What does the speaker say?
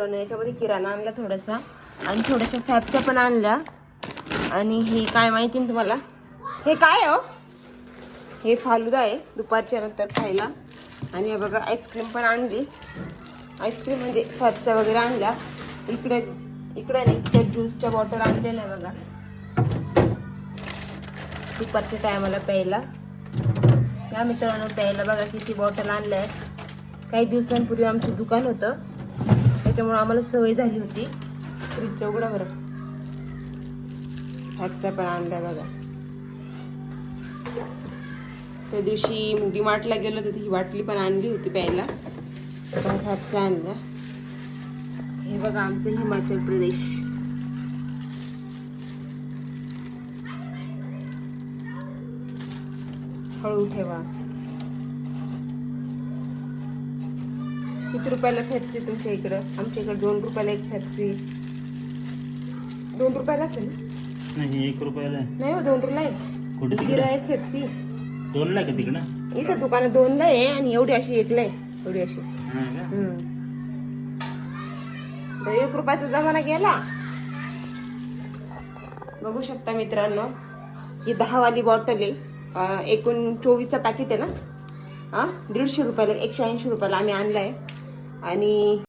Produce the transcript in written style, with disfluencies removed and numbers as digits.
याच्यामध्ये किराणा आणला थोडासा आणि थोड्याशा फॅप्स्या पण आणल्या. आणि हे काय माहिती ना तुम्हाला, हे काय हो, हे फालुदा आहे दुपारच्या नंतर खायला. आणि हे बघा आईस्क्रीम पण आणली. आईस्क्रीम म्हणजे फॅप्स्या वगैरे आणल्या. इकडे नाही, त्या ज्यूसच्या बॉटल आणलेल्या आहे बघा दुपारच्या टायमाला प्यायला. त्या मित्रांनो प्यायला बघा किती बॉटल आणल्या आहेत. काही दिवसांपूर्वी आमचं दुकान होतं, त्याच्यामुळे आम्हाला सवय झाली होती. फ्रीजचं उघडा बरं. फॅप्स्या पण आणल्या बघा. त्या दिवशी डीमार्टला गेलो तर ही बाटली पण आणली होती प्यायला. फॅप्स्या आणल्या. हे बघा आमचं हिमाचल प्रदेश. हळू ठेवा. किती रुपयाला फेप्सी तुमच्या इकडं? आमच्या इकडे 2 रुपयाला एक फेप्सी. 2 रुपयाला असेल नाही, 1 रुपयाला नाही हो, 2 रुपयाला आहे. कुठे जिरा आहे फेप्सी 2 ला का तिकडं? इथं दुकानात 2 ला आहे आणि एवढी अशी 1 ला आहे. एवढी अशी. तर 1 रुपयाचा जमाना गेला. बघू शकता मित्रांनो, ही 10 वाली बॉटल आहे. एकूण 24चा पॅकेट आहे ना. 150 रुपयाला, 180 रुपयाला आम्ही आणलाय. आणि